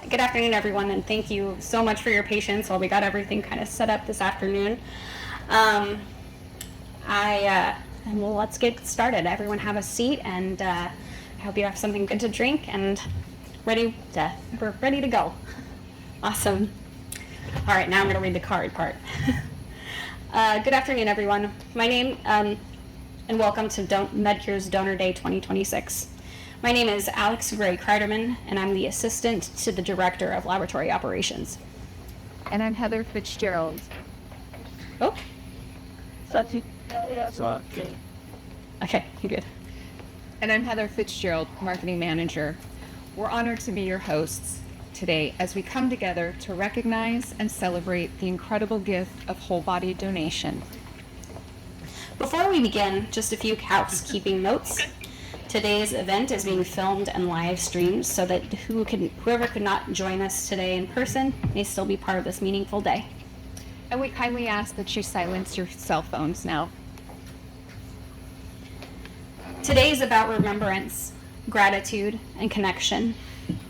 Good afternoon, everyone, and thank you so much for your patience while we got everything kind of set up this afternoon. Well, let's get started. Everyone have a seat, and I hope you have something good to drink and we're ready to go. Awesome. All right, now I'm going to read the card part. Good afternoon, everyone. My name, and welcome to MedCure's Donor Day 2026. My name is Alex Gray Kreiderman, and I'm the assistant to the director of laboratory operations. And I'm Heather Fitzgerald. Oh. Okay, you're good. And I'm Heather Fitzgerald, marketing manager. We're honored to be your hosts today as we come together to recognize and celebrate the incredible gift of whole body donation. Before we begin, just a few housekeeping notes. Today's event is being filmed and live streamed so that whoever could not join us today in person may still be part of this meaningful day. And we kindly ask that you silence your cell phones now. Today is about remembrance, gratitude, and connection,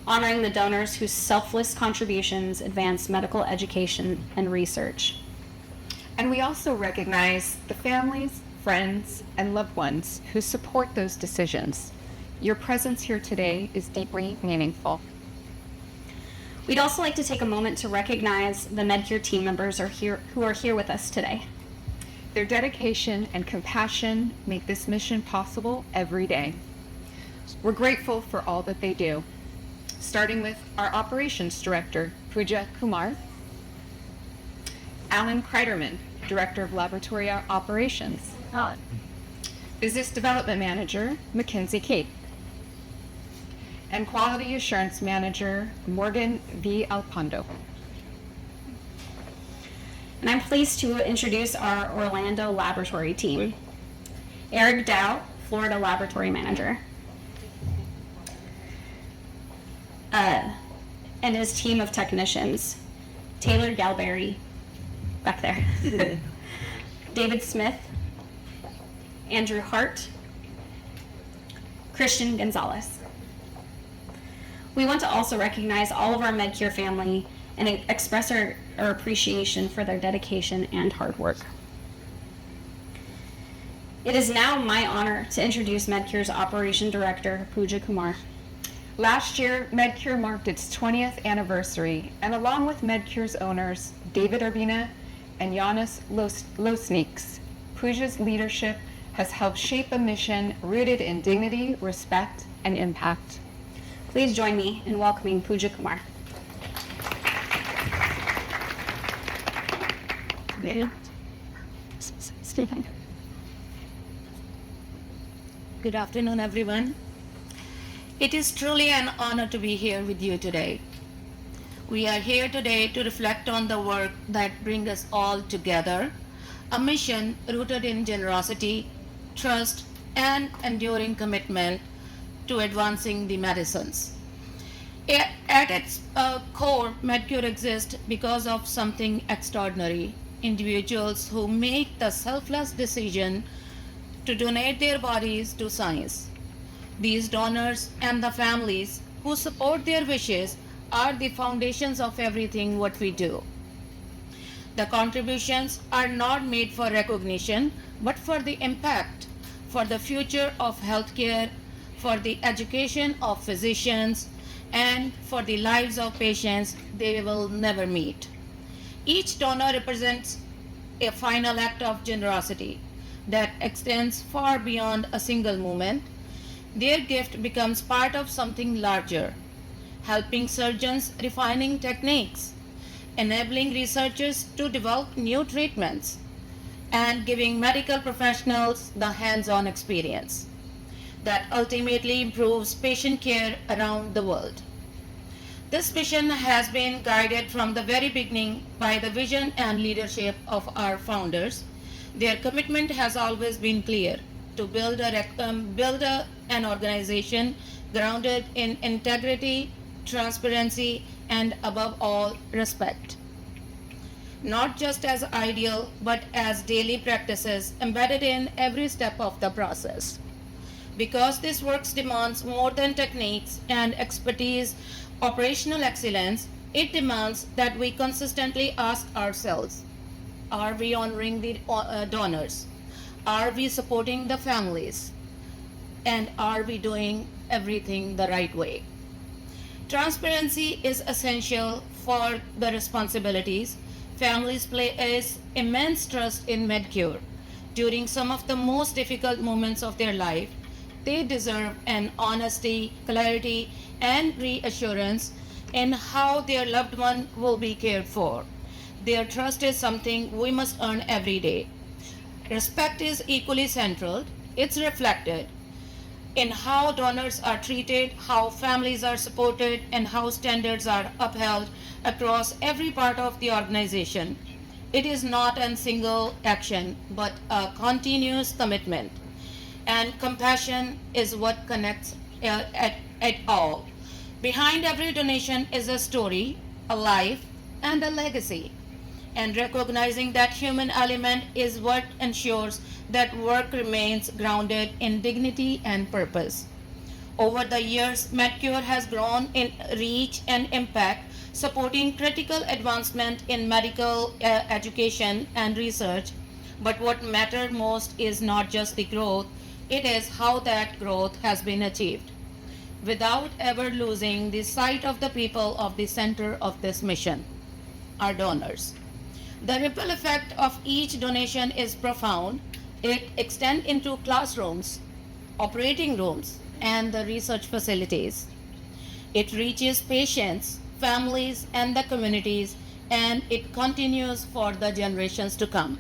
honoring the donors whose selfless contributions advance medical education and research. And we also recognize the families, friends, and loved ones who support those decisions. Your presence here today is deeply meaningful. We'd also like to take a moment to recognize the MedCure team members who are here with us today. Their dedication and compassion make this mission possible every day. We're grateful for all that they do, starting with our operations director, Pooja Kumar, Alan Kreiderman, director of laboratory operations, business development manager, Mackenzie Cape, and quality assurance manager, Morgan V. Alpondo. And I'm pleased to introduce our Orlando laboratory team. Eric Dow, Florida laboratory manager. And his team of technicians. Taylor Galberry, back there. David Smith, Andrew Hart, Christian Gonzalez. We want to also recognize all of our MedCure family and express our appreciation for their dedication and hard work. It is now my honor to introduce MedCure's Operation Director, Pooja Kumar. Last year, MedCure marked its 20th anniversary, and along with MedCure's owners, David Urbina and Giannis Losniks, Pooja's leadership has helped shape a mission rooted in dignity, respect, and impact. Please join me in welcoming Pooja Kumar. Good afternoon, everyone. It is truly an honor to be here with you today. We are here today to reflect on the work that brings us all together, a mission rooted in generosity, trust, and enduring commitment to advancing the medicines. At its core, MedCure exists because of something extraordinary, individuals who make the selfless decision to donate their bodies to science. These donors and the families who support their wishes are the foundations of everything what we do. The contributions are not made for recognition, but for the impact, for the future of healthcare, for the education of physicians, and for the lives of patients they will never meet. Each donor represents a final act of generosity that extends far beyond a single moment. Their gift becomes part of something larger, helping surgeons refining techniques, enabling researchers to develop new treatments, and giving medical professionals the hands-on experience that ultimately improves patient care around the world. This mission has been guided from the very beginning by the vision and leadership of our founders. Their commitment has always been clear: to build an organization grounded in integrity, transparency, and above all, respect. Not just as ideal, but as daily practices embedded in every step of the process. Because this work demands more than techniques and expertise, operational excellence, it demands that we consistently ask ourselves, are we honoring the donors? Are we supporting the families? And are we doing everything the right way? Transparency is essential for the responsibilities. Families place immense trust in MedCure. During some of the most difficult moments of their life, they deserve an honesty, clarity, and reassurance in how their loved one will be cared for. Their trust is something we must earn every day. Respect is equally central. It's reflected in how donors are treated, how families are supported, and how standards are upheld across every part of the organization. It is not a single action, but a continuous commitment. And compassion is what connects at all. Behind every donation is a story, a life, and a legacy. And recognizing that human element is what ensures that work remains grounded in dignity and purpose. Over the years, MedCure has grown in reach and impact, supporting critical advancement in medical education and research. But what matters most is not just the growth, it is how that growth has been achieved, without ever losing the sight of the people of the center of this mission, our donors. The ripple effect of each donation is profound. It extends into classrooms, operating rooms, and the research facilities. It reaches patients, families, and the communities, and it continues for the generations to come.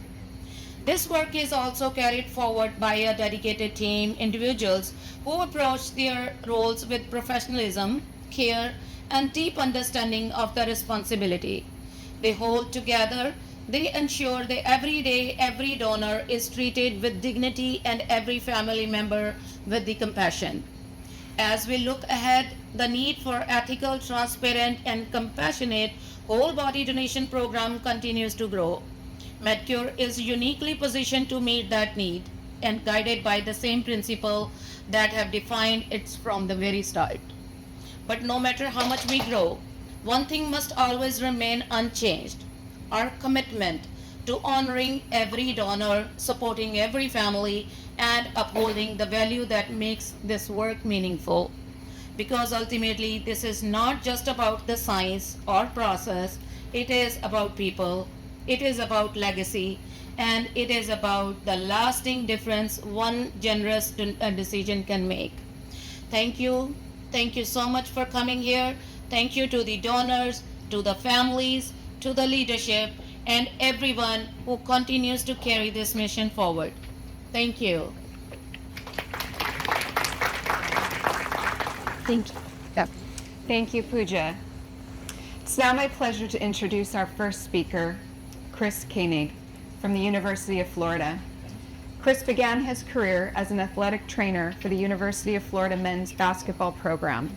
This work is also carried forward by a dedicated team, individuals who approach their roles with professionalism, care, and deep understanding of the responsibility. They hold together, they ensure that every day every donor is treated with dignity and every family member with the compassion. As we look ahead, the need for ethical, transparent, and compassionate whole body donation program continues to grow. MedCure is uniquely positioned to meet that need and guided by the same principle that have defined it from the very start. But no matter how much we grow, one thing must always remain unchanged: our commitment to honoring every donor, supporting every family, and upholding the value that makes this work meaningful. Because ultimately, this is not just about the science or process, it is about people, it is about legacy, and it is about the lasting difference one generous decision can make. Thank you. Thank you so much for coming here. Thank you to the donors, to the families, to the leadership, and everyone who continues to carry this mission forward. Thank you. Thank you. Yep. Thank you, Pooja. It's now my pleasure to introduce our first speaker, Chris Koenig from the University of Florida. Chris began his career as an athletic trainer for the University of Florida men's basketball program,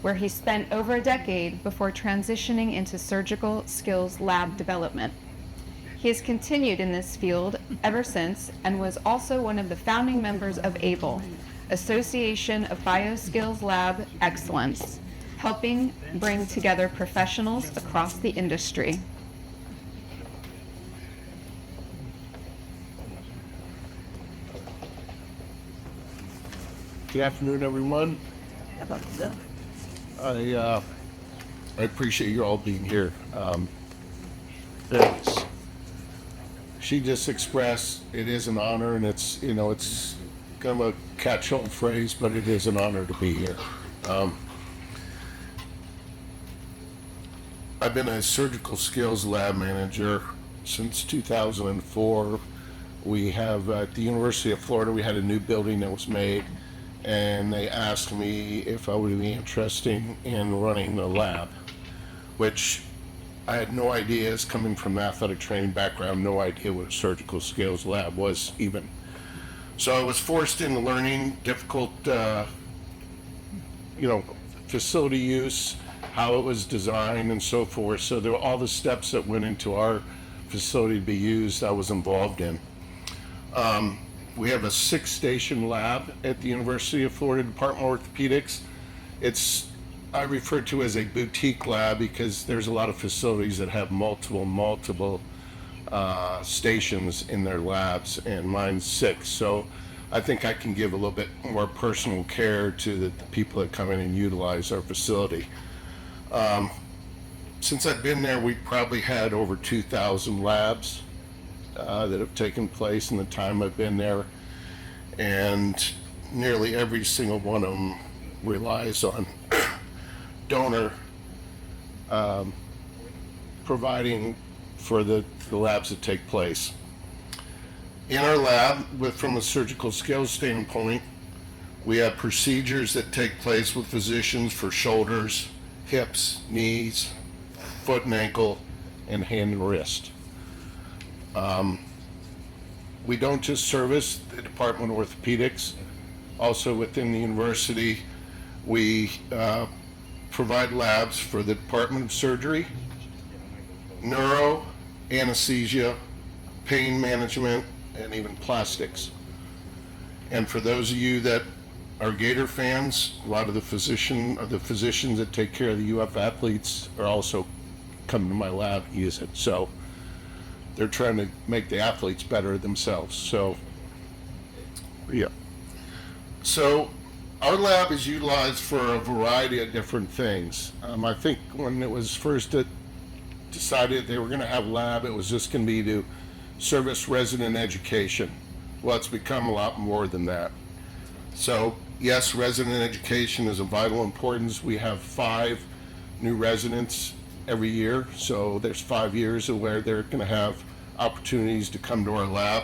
where he spent over a decade before transitioning into surgical skills lab development. He has continued in this field ever since and was also one of the founding members of ABLE, Association of Bioskills Lab Excellence, helping bring together professionals across the industry. Good afternoon, everyone. I appreciate you all being here. Thanks. She just expressed it is an honor, and it's it's kind of a catch-all phrase, but it is an honor to be here. I've been a surgical skills lab manager since 2004. We have at the University of Florida, we had a new building that was made, and they asked me if I would be interested in running the lab, which I had no idea, as coming from an athletic training background, no idea what a surgical skills lab was even. So I was forced into learning difficult, facility use, how it was designed and so forth. So there were all the steps that went into our facility to be used, I was involved in. We have a 6-station lab at the University of Florida Department of Orthopedics. It's I refer to as a boutique lab because there's a lot of facilities that have multiple stations in their labs, and mine's 6. So I think I can give a little bit more personal care to the people that come in and utilize our facility. Since I've been there, we've probably had over 2,000 labs that have taken place in the time I've been there, and nearly every single one of them relies on donor providing for the labs that take place. In our lab, from a surgical skills standpoint, we have procedures that take place with physicians for shoulders, hips, knees, foot and ankle, and hand and wrist. We don't just service the Department of Orthopedics. Also within the university, we provide labs for the Department of Surgery, neuro, anesthesia, pain management, and even plastics. And for those of you that are Gator fans, a lot of the physicians that take care of the UF athletes are also coming to my lab and use it. So they're trying to make the athletes better themselves. So, yeah. So our lab is utilized for a variety of different things. I think when it was first decided they were going to have a lab, it was just going to be to service resident education. Well, it's become a lot more than that. So yes, resident education is of vital importance. We have 5 new residents every year, so there's 5 years of where they're going to have opportunities to come to our lab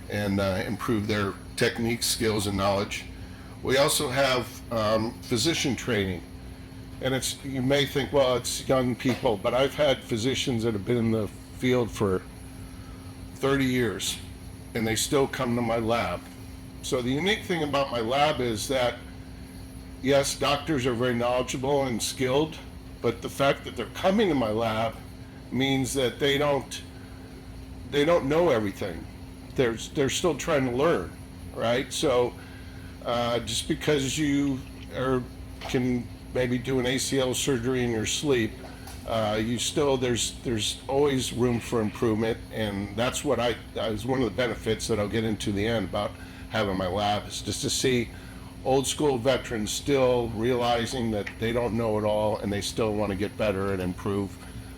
and improve their techniques, skills, and knowledge. We also have physician training, and you may think, well, it's young people, but I've had physicians that have been in the field for 30 years, and they still come to my lab. So the unique thing about my lab is that, yes, doctors are very knowledgeable and skilled, but the fact that they're coming to my lab means that they don't know everything. They're still trying to learn, right? So just because you can maybe do an ACL surgery in your sleep, there's always room for improvement, and that's what is one of the benefits that I'll get into the end about having my lab, is just to see old school veterans still realizing that they don't know it all and they still want to get better and improve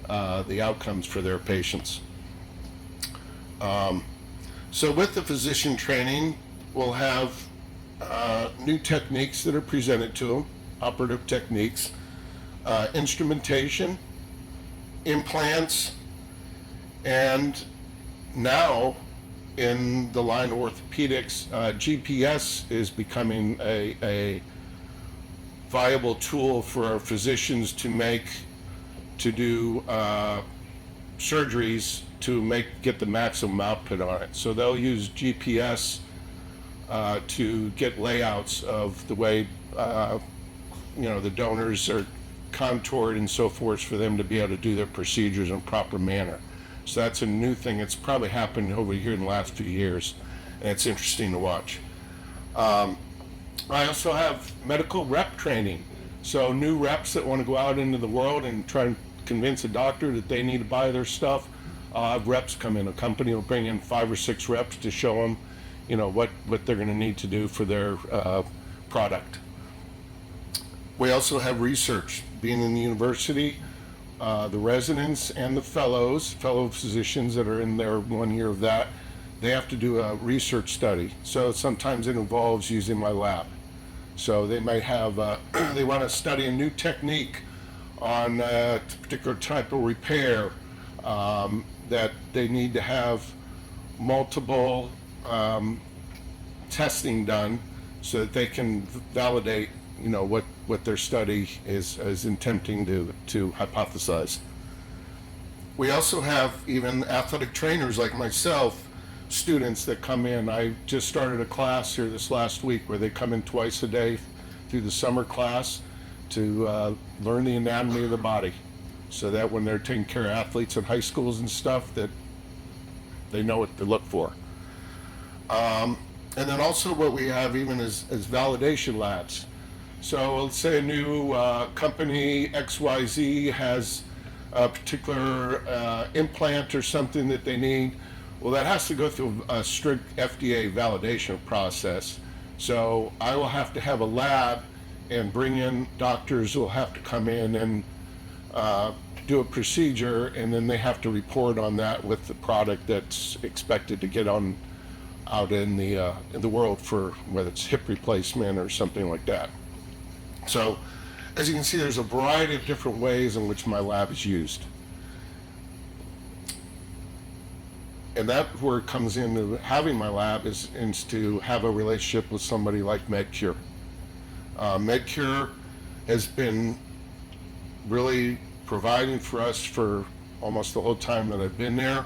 the outcomes for their patients. So with the physician training, we'll have new techniques that are presented to them, operative techniques, instrumentation, implants, and now in the line of orthopedics, GPS is becoming a viable tool for our physicians to do surgeries to get the maximum output on it. So they'll use GPS to get layouts of the way the donors are contoured and so forth, for them to be able to do their procedures in a proper manner. So that's a new thing. It's probably happened over here in the last few years, and it's interesting to watch. I also have medical rep training. So new reps that want to go out into the world and try and convince a doctor that they need to buy their stuff, I'll have reps come in. A company will bring in 5 or 6 reps to show them, what they're going to need to do for their product. We also have research. Being in the university, the residents and the fellow physicians that are in their 1 year of that, they have to do a research study. So sometimes it involves using my lab. So they might have, they want to study a new technique on a particular type of repair, that they need to have multiple testing done so that they can validate what their study is attempting to hypothesize. We also have even athletic trainers like myself, students that come in. I just started a class here this last week where they come in twice a day through the summer class to learn the anatomy of the body, so that when they're taking care of athletes in high schools and stuff, that they know what to look for. And then also what we have even is validation labs. So let's say a new company XYZ has a particular implant or something that they need. Well, that has to go through a strict FDA validation process. So I will have to have a lab and bring in doctors who will have to come in and do a procedure, and then they have to report on that with the product that's expected to get on out in the world for whether it's hip replacement or something like that. So as you can see, there's a variety of different ways in which my lab is used. And that where it comes into having my lab is to have a relationship with somebody like MedCure. MedCure has been really providing for us for almost the whole time that I've been there.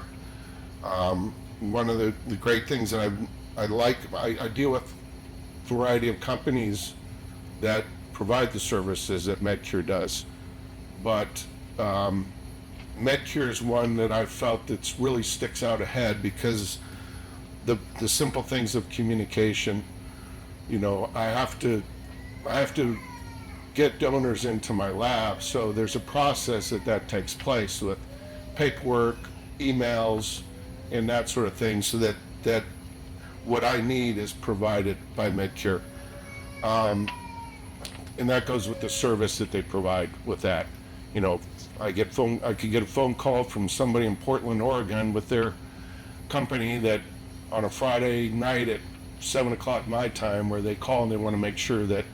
One of the great things that I deal with a variety of companies that provide the services that MedCure does, but MedCure is one that I felt that really sticks out ahead because the simple things of communication. You know, I have to get donors into my lab, so there's a process that takes place with paperwork, emails, and that sort of thing, so that what I need is provided by MedCure. And that goes with the service that they provide with that. You know, I could get a phone call from somebody in Portland, Oregon with their company that on a Friday night at 7 o'clock my time, where they call and they want to make sure that,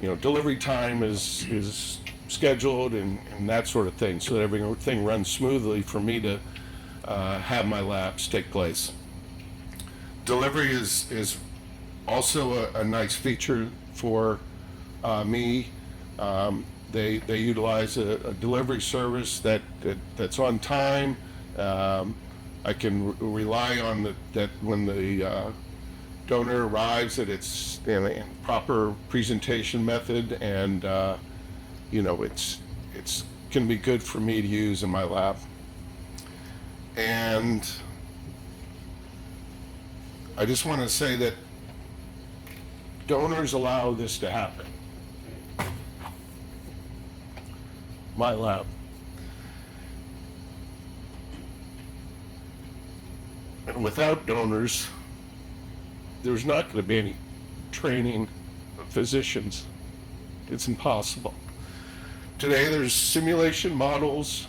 you know, delivery time is scheduled and that sort of thing, so that everything runs smoothly for me to have my labs take place. Delivery is also a nice feature for me. They utilize a delivery service that's on time. I can rely on that when the donor arrives, that it's in a proper presentation method, and you know, it's can be good for me to use in my lab. And I just want to say that donors allow this to happen. My lab. And without donors, there's not going to be any training of physicians. It's impossible. Today there's simulation models.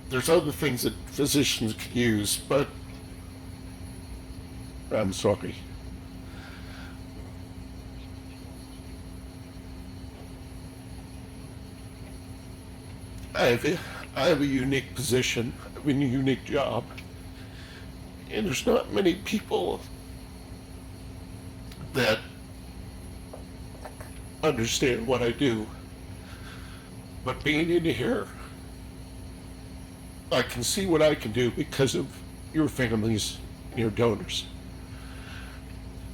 There's other things that physicians can use, but I'm sorry. I have a unique position, I have a unique job, and there's not many people that understand what I do. But being in here, I can see what I can do because of your families, your donors.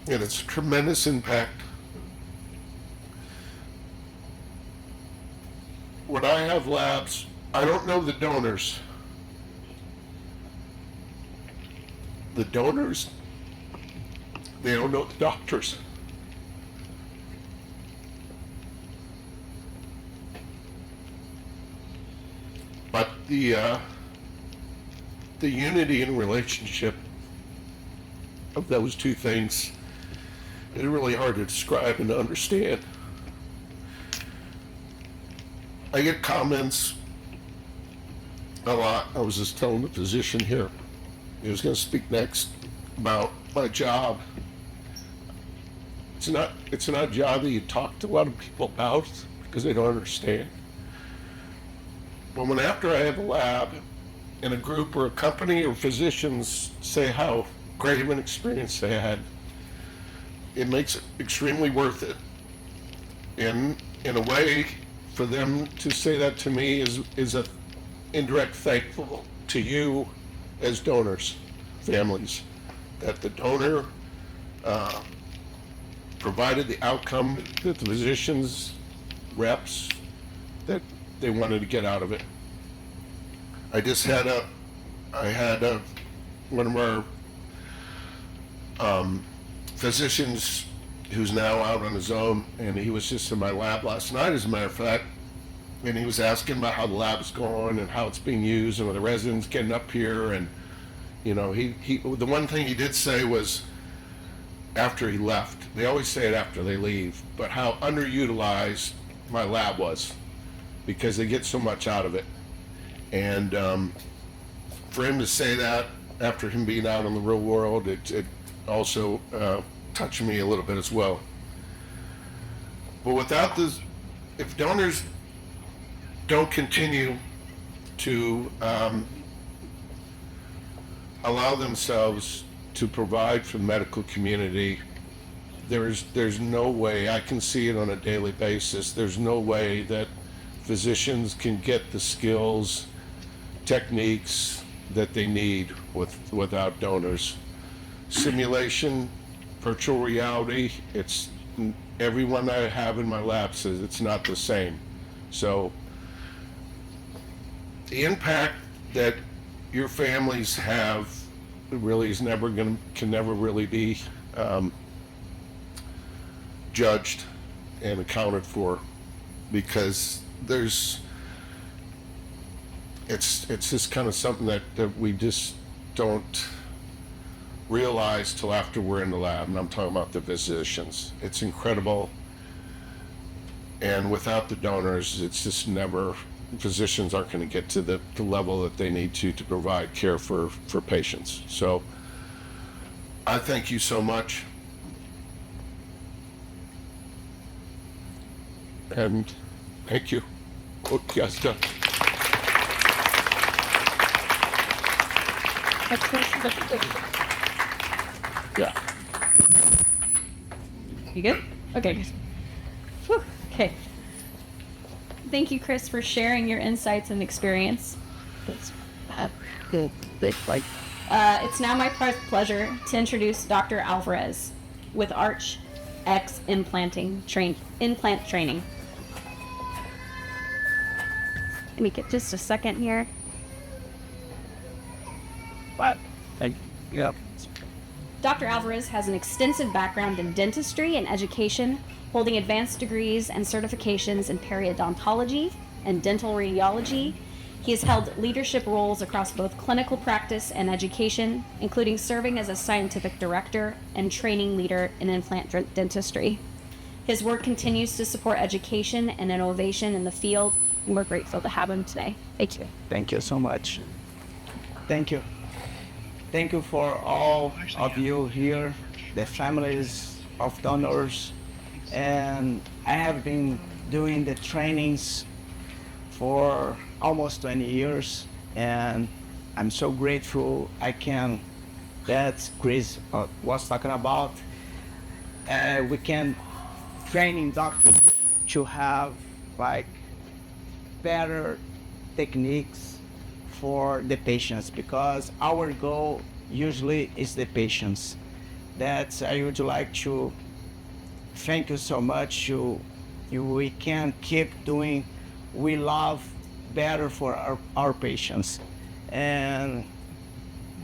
And it's a tremendous impact. When I have labs, I don't know the donors. The donors, they don't know the doctors. But the unity and relationship of those two things is really hard to describe and to understand. I get comments a lot. I was just telling the physician here, he was going to speak next, about my job. It's not a job that you talk to a lot of people about because they don't understand. But when after I have a lab and a group or a company or physicians say how great of an experience they had, it makes it extremely worth it. In a way, for them to say that to me is a indirect thankful to you as donors, families, that the donor provided the outcome that the physicians, reps, that they wanted to get out of it. I had one of our physicians who's now out on his own, and he was just in my lab last night, as a matter of fact, and he was asking about how the lab's going and how it's being used and with the residents getting up here. And you know, he the one thing he did say was, after he left, they always say it after they leave, but how underutilized my lab was, because they get so much out of it. And for him to say that after him being out in the real world, it also touched me a little bit as well. But without this, if donors don't continue to allow themselves to provide for the medical community, there's no way, I can see it on a daily basis, there's no way that physicians can get the skills, techniques that they need without donors. Simulation, virtual reality, it's, everyone I have in my lab says it's not the same. So the impact that your families have really is can never really be judged and accounted for, because it's just kind of something that we just don't realize till after we're in the lab, and I'm talking about the physicians. It's incredible, and without the donors, it's just never, physicians aren't going to get to the level that they need to provide care for patients. So I thank you so much, and thank you. What you guys done. Yeah. You good? Okay. Whew. Okay. Thank you, Chris, for sharing your insights and experience. Good. Like, It's now my pleasure to introduce Dr. Alvarez with Arch X implant training. Let me get just a second here. What? Yeah. Dr. Alvarez has an extensive background in dentistry and education, holding advanced degrees and certifications in periodontology and dental radiology. He has held leadership roles across both clinical practice and education, including serving as a scientific director and training leader in implant dentistry. His work continues to support education and innovation in the field, and we're grateful to have him today. Thank you. Thank you so much. Thank you. Thank you for all of you here, the families of donors. And I have been doing the trainings for almost 20 years, and I'm so grateful that Chris was talking about. We can training doctors to have like better techniques for the patients, because our goal usually is the patients. That I would like to thank you so much. We can keep doing, we love better for our patients. And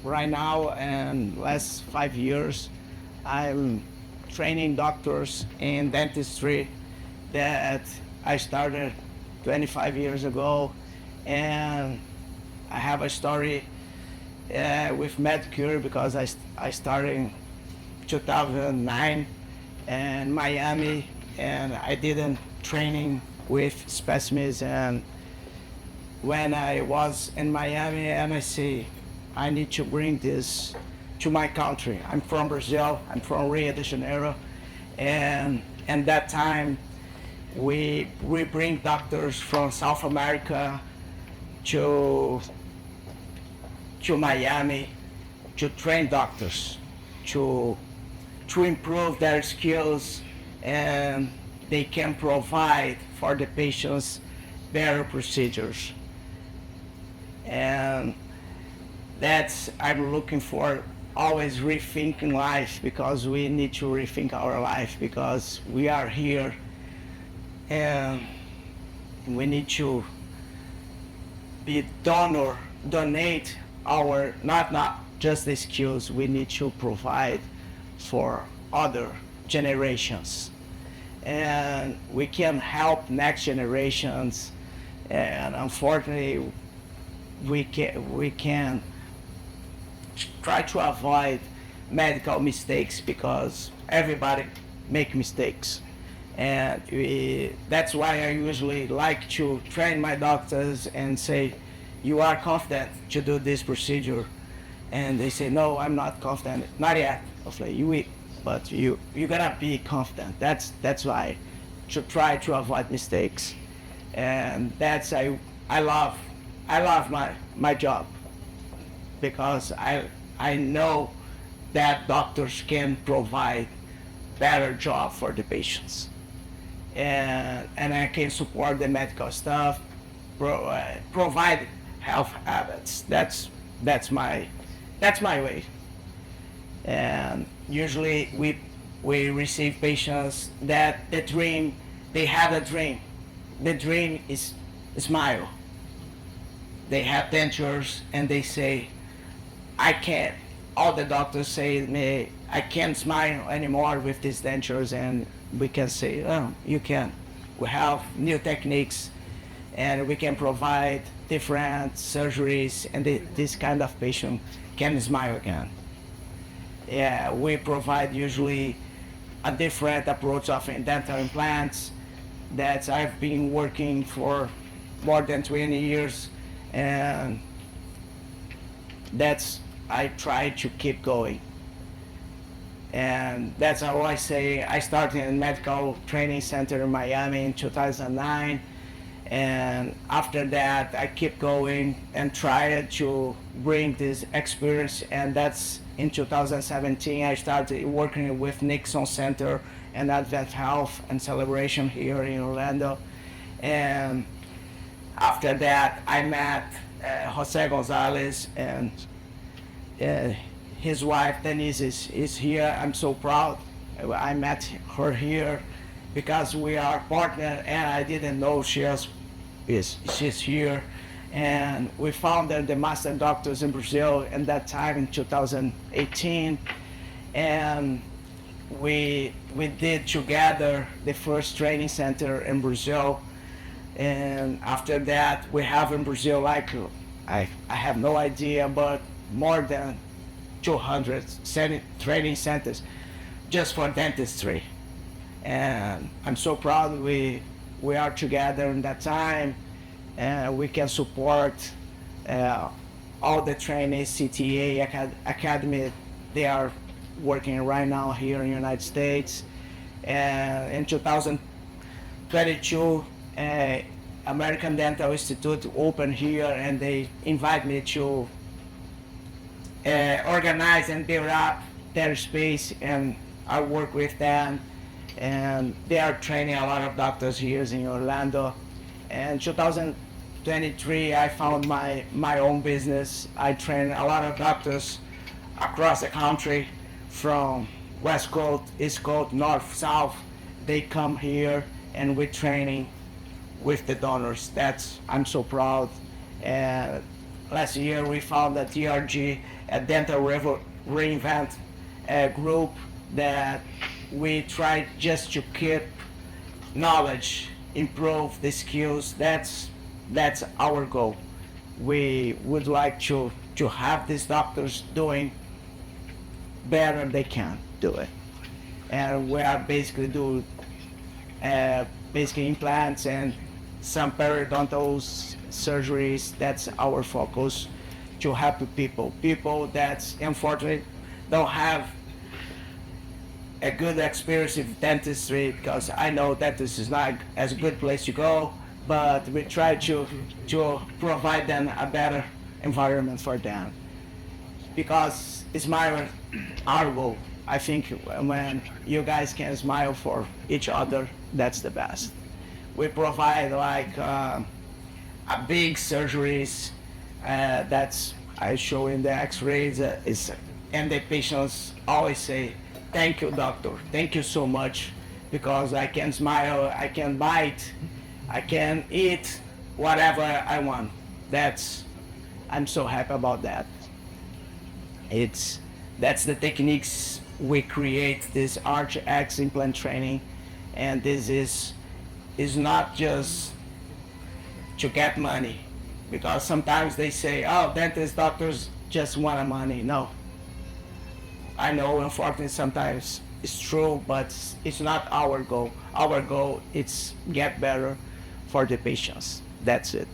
right now, and last 5 years, I'm training doctors in dentistry that I started 25 years ago. And I have a story with MedCure, because I started in 2009 in Miami, and I did training with specimens. And when I was in Miami, and I say, I need to bring this to my country. I'm from Brazil, I'm from Rio de Janeiro, and at that time, we bring doctors from South America to Miami to train doctors, to improve their skills, and they can provide for the patients better procedures. And that's, I'm looking for always rethinking life, because we need to rethink our life, because we are here and we need to be donate our, not just the skills, we need to provide for other generations, and we can help next generations. And unfortunately, we can try to avoid medical mistakes because everybody make mistakes. And that's why I usually like to train my doctors and say, you are confident to do this procedure? And they say, no, I'm not confident, not yet. I say, but you gotta be confident. That's why, to try to avoid mistakes. And that's, I love my job, because I know that doctors can provide better job for the patients, and I can support the medical staff, provide health habits. That's my way. And usually we receive patients that they have a dream. The dream is smile. They have dentures and they say, I can't. All the doctors say to me, I can't smile anymore with these dentures, and we can say, oh, you can. We have new techniques, and we can provide different surgeries, and this kind of patient can smile again. Yeah, we provide usually a different approach of dental implants that I've been working for more than 20 years, and I try to keep going. And that's how I say I started in medical training center in Miami in 2009. And after that, I keep going and tried to bring this experience. And that's in 2017, I started working with Nixon Center and Advent Health and Celebration here in Orlando. And after that, I met Jose Gonzalez, and his wife Denise is here. I'm so proud. I met her here because we are partners, and I didn't know she's here. And we founded the Master Doctors in Brazil in that time in 2018, and we did together the first training center in Brazil. And after that, we have in Brazil, like, I have no idea, but more than 200 training centers just for dentistry. And I'm so proud we are together in that time, and we can support all the trainees, CTA Academy. They are working right now here in the United States. And in 2022, American Dental Institute opened here, and they invite me to organize and build up their space, and I work with them, and they are training a lot of doctors here in Orlando. And 2023, I found my own business. I train a lot of doctors across the country, from West Coast, East Coast, North, South. They come here, and we're training with the donors. I'm so proud. And last year we found a DRG, a Dental Reinvent group, that we tried just to keep knowledge, improve the skills. That's our goal. We would like to have these doctors doing better they can do it. And we are basically do basically implants and some periodontal surgeries. That's our focus, to help people that unfortunately don't have a good experience with dentistry, because I know dentistry is not as a good place to go, but we try to provide them a better environment for them, because it's our goal. I think when you guys can smile for each other, that's the best. We provide like a big surgeries that's I show in the x-rays, and the patients always say, thank you, doctor, thank you so much, because I can smile, I can bite, I can eat whatever I want. I'm so happy about that. That's the techniques we create this RX implant training, and this is not just to get money, because sometimes they say, oh, dentists, doctors just want money. No, I know, unfortunately, sometimes it's true, but it's not our goal. Our goal is get better for the patients. That's it.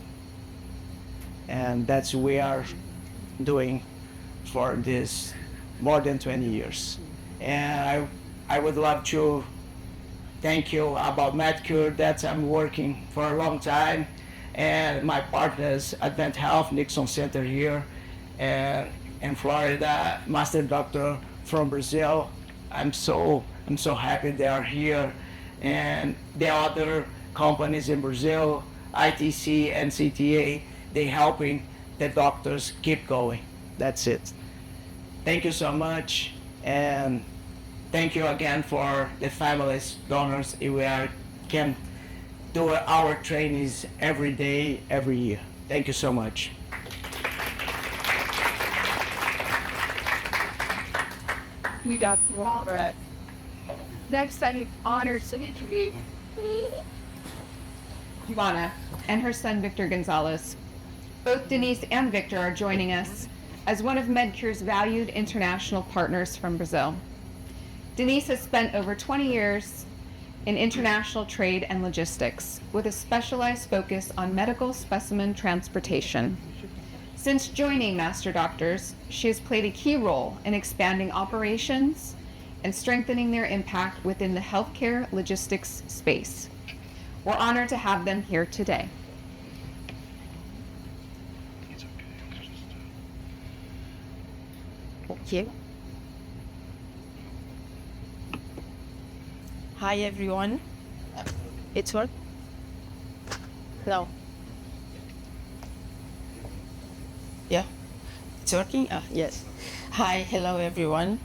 And that's what we are doing for this more than 20 years. And I would love to thank you about MedCure, that I'm working for a long time, and my partners, Advent Health, Nixon Center here, and in Florida, Master Doctor from Brazil. I'm so happy they are here, and the other companies in Brazil, ITC and CTA, they helping the doctors keep going. That's it. Thank you so much, and thank you again for the families, donors. We can do our trainings every day, every year. Thank you so much. You got Robert. Next, I'm honored to introduce Ivana and her son Victor Gonzalez. Both Denise and Victor are joining us as one of MedCure's valued international partners from Brazil. Denise has spent over 20 years in international trade and logistics with a specialized focus on medical specimen transportation. Since joining Master Doctors, she has played a key role in expanding operations and strengthening their impact within the healthcare logistics space. We're honored to have them here today. Thank you. Hi everyone. It's work? No. Yeah, it's working? Yes. Hi, hello everyone.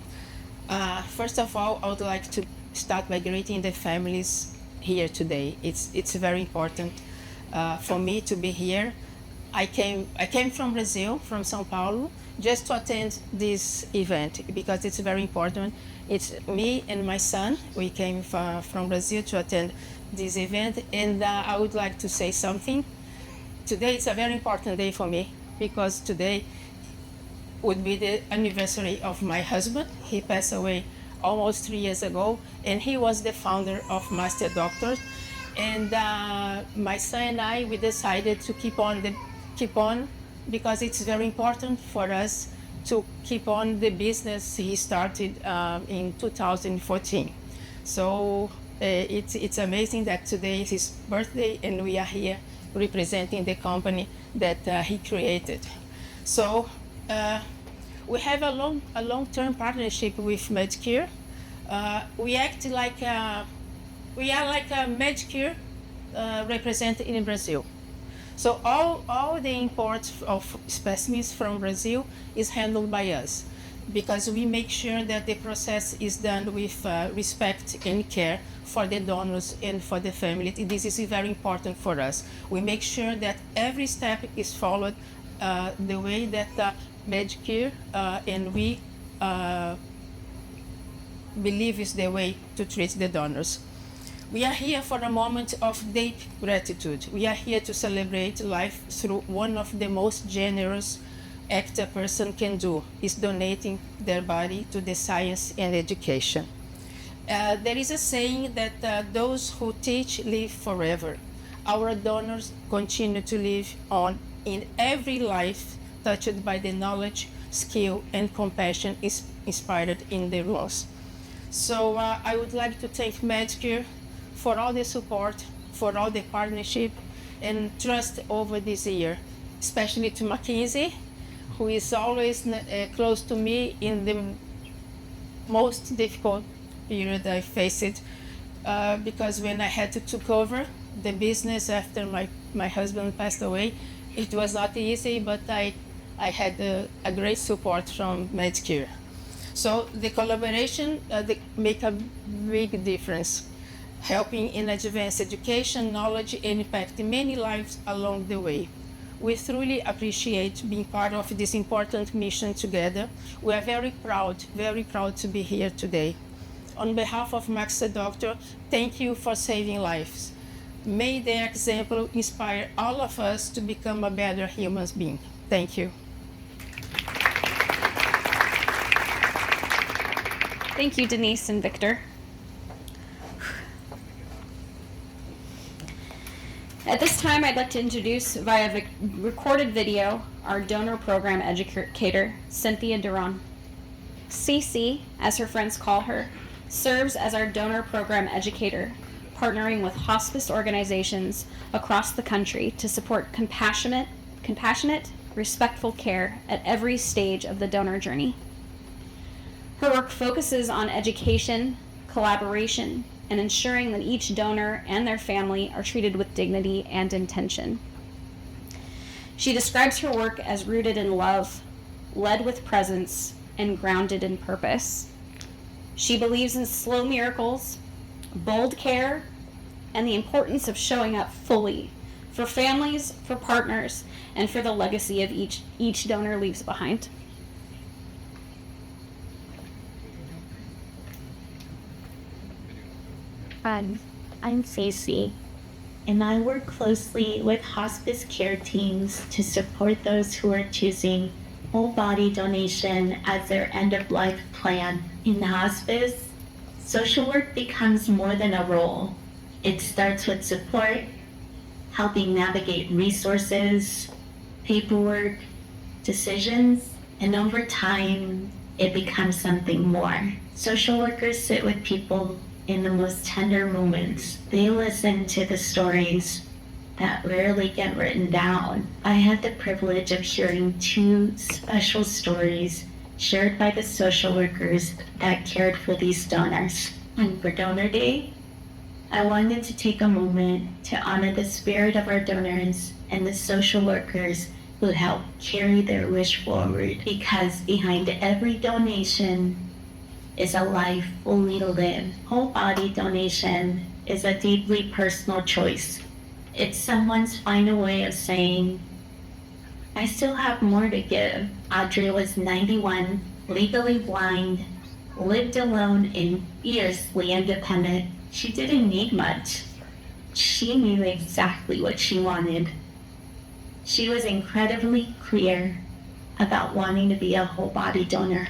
First of all, I would like to start by greeting the families here today. It's very important for me to be here. I came from Brazil, from São Paulo, just to attend this event because it's very important. It's me and my son. We came from Brazil to attend this event, and I would like to say something. Today is a very important day for me because today would be the anniversary of my husband. He passed away almost 3 years ago, and he was the founder of Master Doctors. And my son and I, we decided to keep on because it's very important for us to keep on the business he started in 2014. So it's amazing that today is his birthday and we are here representing the company that he created. So we have a long-term partnership with MedCure. We act like we are like a MedCure represented in Brazil. So all the imports of specimens from Brazil is handled by us because we make sure that the process is done with respect and care for the donors and for the family. This is very important for us. We make sure that every step is followed the way that MedCure and we believe is the way to treat the donors. We are here for a moment of deep gratitude. We are here to celebrate life through one of the most generous acts a person can do, is donating their body to the science and education. There is a saying that those who teach live forever. Our donors continue to live on in every life touched by the knowledge, skill, and compassion is inspired in their loss. So I would like to thank MedCure for all the support, for all the partnership and trust over this year, especially to Mackenzie, who is always close to me in the most difficult period I faced, because when I had to take over the business after my husband passed away, it was not easy, but I had a great support from MedCure. So the collaboration they make a big difference, helping in advanced education, knowledge, and impact many lives along the way. We truly appreciate being part of this important mission together. We are very proud to be here today. On behalf of Max the Doctor, thank you for saving lives. May the example inspire all of us to become a better human being. Thank you. Thank you, Denise and Victor. At this time, I'd like to introduce via recorded video our donor program educator, Cynthia Duran. CC, as her friends call her, serves as our donor program educator, partnering with hospice organizations across the country to support compassionate, respectful care at every stage of the donor journey. Her work focuses on education, collaboration, and ensuring that each donor and their family are treated with dignity and intention. She describes her work as rooted in love, led with presence, and grounded in purpose. She believes in slow miracles, bold care, and the importance of showing up fully for families, for partners, and for the legacy of each donor leaves behind. I'm Cece, and I work closely with hospice care teams to support those who are choosing whole body donation as their end-of-life plan. In hospice, social work becomes more than a role. It starts with support, helping navigate resources, paperwork, decisions, and over time, it becomes something more. Social workers sit with people in the most tender moments. They listen to the stories that rarely get written down. I had the privilege of hearing 2 special stories shared by the social workers that cared for these donors. And for Donor Day, I wanted to take a moment to honor the spirit of our donors and the social workers who help carry their wish forward, because behind every donation is a life fully lived. Whole body donation is a deeply personal choice. It's someone's final way of saying, I still have more to give. Audrey was 91, legally blind, lived alone and fiercely independent. She didn't need much. She knew exactly what she wanted. She was incredibly clear about wanting to be a whole body donor.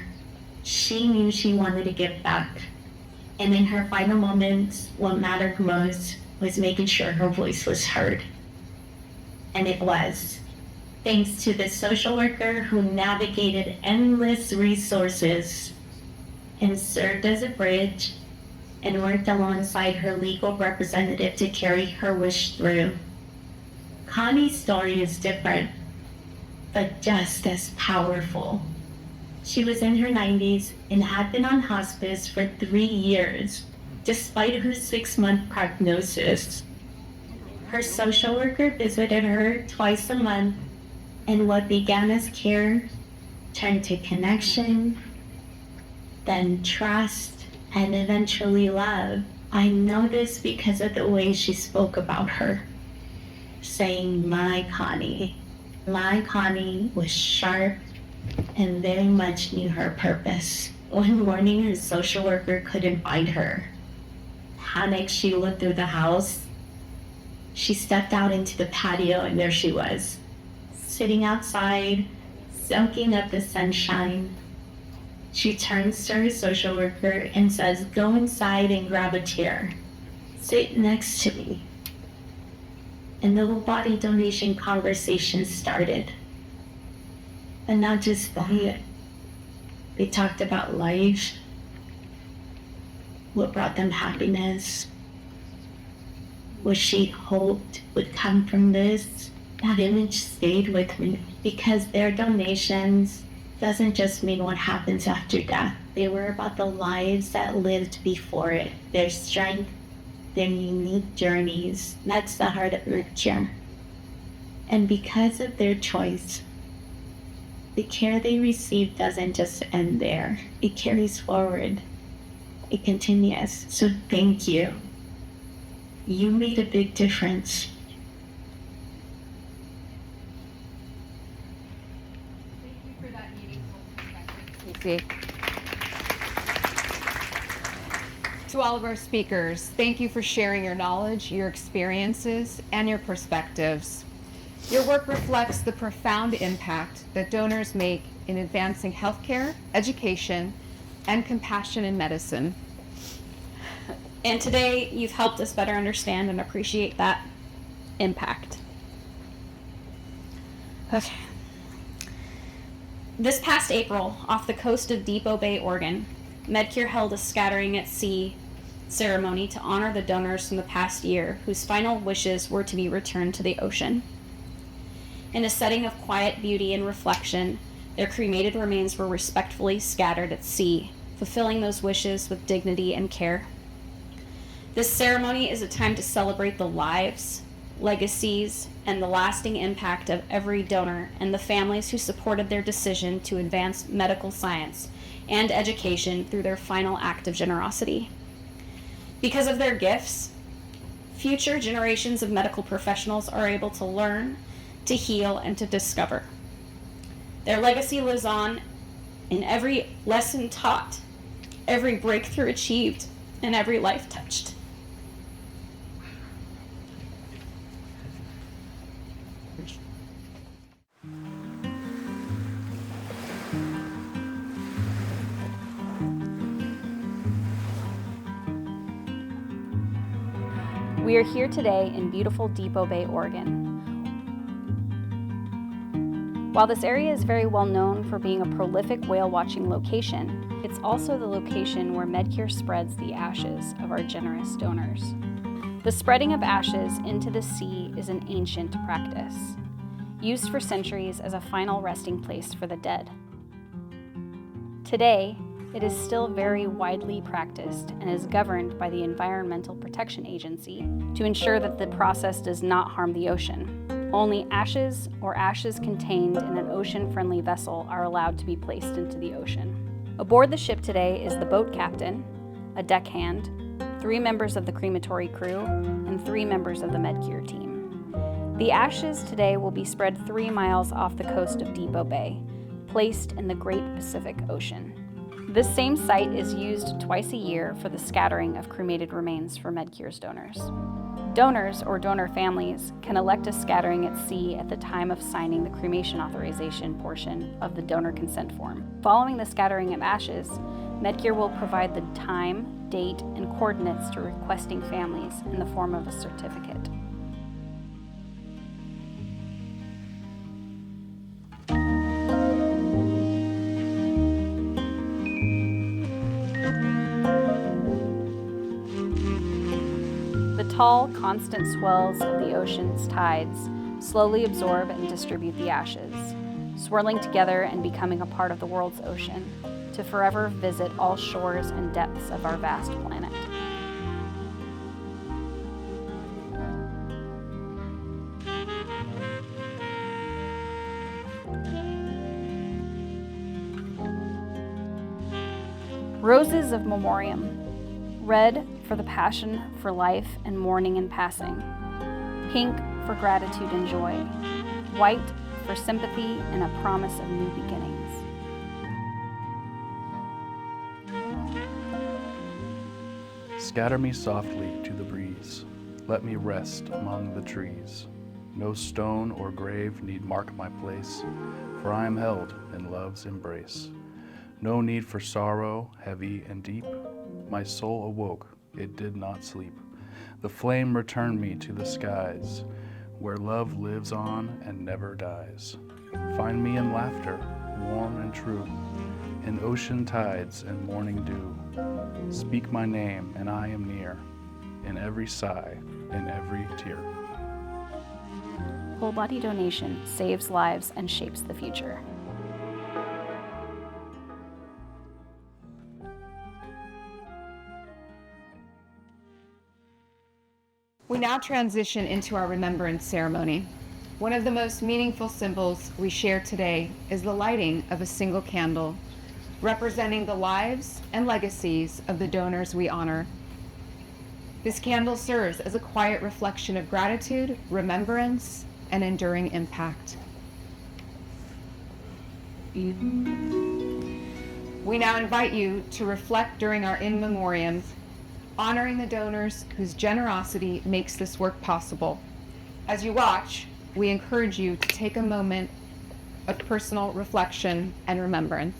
She knew she wanted to give back. And in her final moments, what mattered most was making sure her voice was heard. And it was. Thanks to the social worker who navigated endless resources and served as a bridge and worked alongside her legal representative to carry her wish through. Connie's story is different, but just as powerful. She was in her 90s and had been on hospice for 3 years, despite her 6-month prognosis. Her social worker visited her twice a month, and what began as care turned to connection, then trust, and eventually love. I know this because of the way she spoke about her, saying, my Connie. My Connie was sharp and very much knew her purpose. One morning, her social worker couldn't find her. Panicked, she looked through the house. She stepped out into the patio, and there she was, sitting outside, soaking up the sunshine. She turns to her social worker and says, go inside and grab a chair. Sit next to me. And the whole body donation conversation started. And not just that, they talked about life, what brought them happiness, what she hoped would come from this. That image stayed with me because their donations doesn't just mean what happens after death. They were about the lives that lived before it, their strength, their unique journeys. That's the heart of MedCure. And because of their choice, the care they receive doesn't just end there. It carries forward. It continues. So thank you. You made a big difference. Stacy. To all of our speakers, thank you for sharing your knowledge, your experiences, and your perspectives. Your work reflects the profound impact that donors make in advancing healthcare, education, and compassion in medicine. And today, you've helped us better understand and appreciate that impact. Okay. This past April, off the coast of Depot Bay, Oregon, MedCure held a Scattering at Sea ceremony to honor the donors from the past year whose final wishes were to be returned to the ocean. In a setting of quiet beauty and reflection, their cremated remains were respectfully scattered at sea, fulfilling those wishes with dignity and care. This ceremony is a time to celebrate the lives, legacies, and the lasting impact of every donor and the families who supported their decision to advance medical science and education through their final act of generosity. Because of their gifts, future generations of medical professionals are able to learn, to heal, and to discover. Their legacy lives on in every lesson taught, every breakthrough achieved, and every life touched. We are here today in beautiful Depot Bay, Oregon. While this area is very well known for being a prolific whale watching location, it's also the location where MedCure spreads the ashes of our generous donors. The spreading of ashes into the sea is an ancient practice, used for centuries as a final resting place for the dead. Today, it is still very widely practiced and is governed by the Environmental Protection Agency to ensure that the process does not harm the ocean. Only ashes or ashes contained in an ocean-friendly vessel are allowed to be placed into the ocean. Aboard the ship today is the boat captain, a deckhand, 3 members of the crematory crew, and 3 members of the MedCure team. The ashes today will be spread 3 miles off the coast of Depot Bay, placed in the Great Pacific Ocean. This same site is used twice a year for the scattering of cremated remains for MedCure's donors. Donors or donor families can elect a scattering at sea at the time of signing the cremation authorization portion of the donor consent form. Following the scattering of ashes, MedCure will provide the time, date, and coordinates to requesting families in the form of a certificate. Tall, constant swells of the ocean's tides slowly absorb and distribute the ashes, swirling together and becoming a part of the world's ocean, to forever visit all shores and depths of our vast planet. Roses of Memoriam, red for the passion for life and mourning and passing, pink for gratitude and joy, white for sympathy and a promise of new beginnings. Scatter me softly to the breeze, let me rest among the trees. No stone or grave need mark my place, for I am held in love's embrace. No need for sorrow, heavy and deep. My soul awoke, it did not sleep. The flame returned me to the skies, where love lives on and never dies. Find me in laughter, warm and true, in ocean tides and morning dew. Speak my name and I am near, in every sigh, in every tear. Whole body donation saves lives and shapes the future. We now transition into our remembrance ceremony. One of the most meaningful symbols we share today is the lighting of a single candle, representing the lives and legacies of the donors we honor. This candle serves as a quiet reflection of gratitude, remembrance, and enduring impact. We now invite you to reflect during our in memoriams, honoring the donors whose generosity makes this work possible. As you watch, we encourage you to take a moment of personal reflection and remembrance.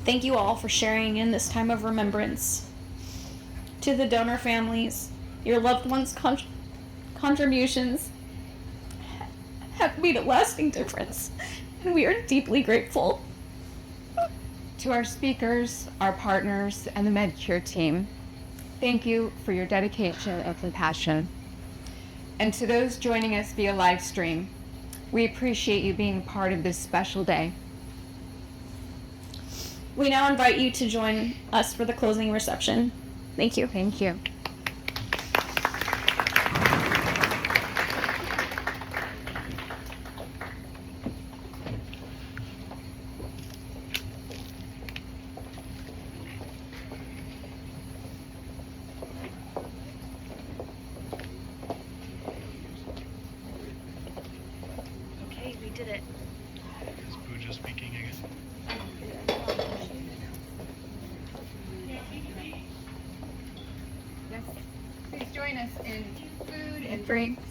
Thank you all for sharing in this time of remembrance. To the donor families, your loved ones' contributions have made a lasting difference, and we are deeply grateful. To our speakers, our partners, and the MedCure team, thank you for your dedication and compassion. And to those joining us via live stream, we appreciate you being part of this special day. We now invite you to join us for the closing reception. Thank you. Thank you. Okay, we did it. Is Pooja speaking again? Yes. Please join us in food and drinks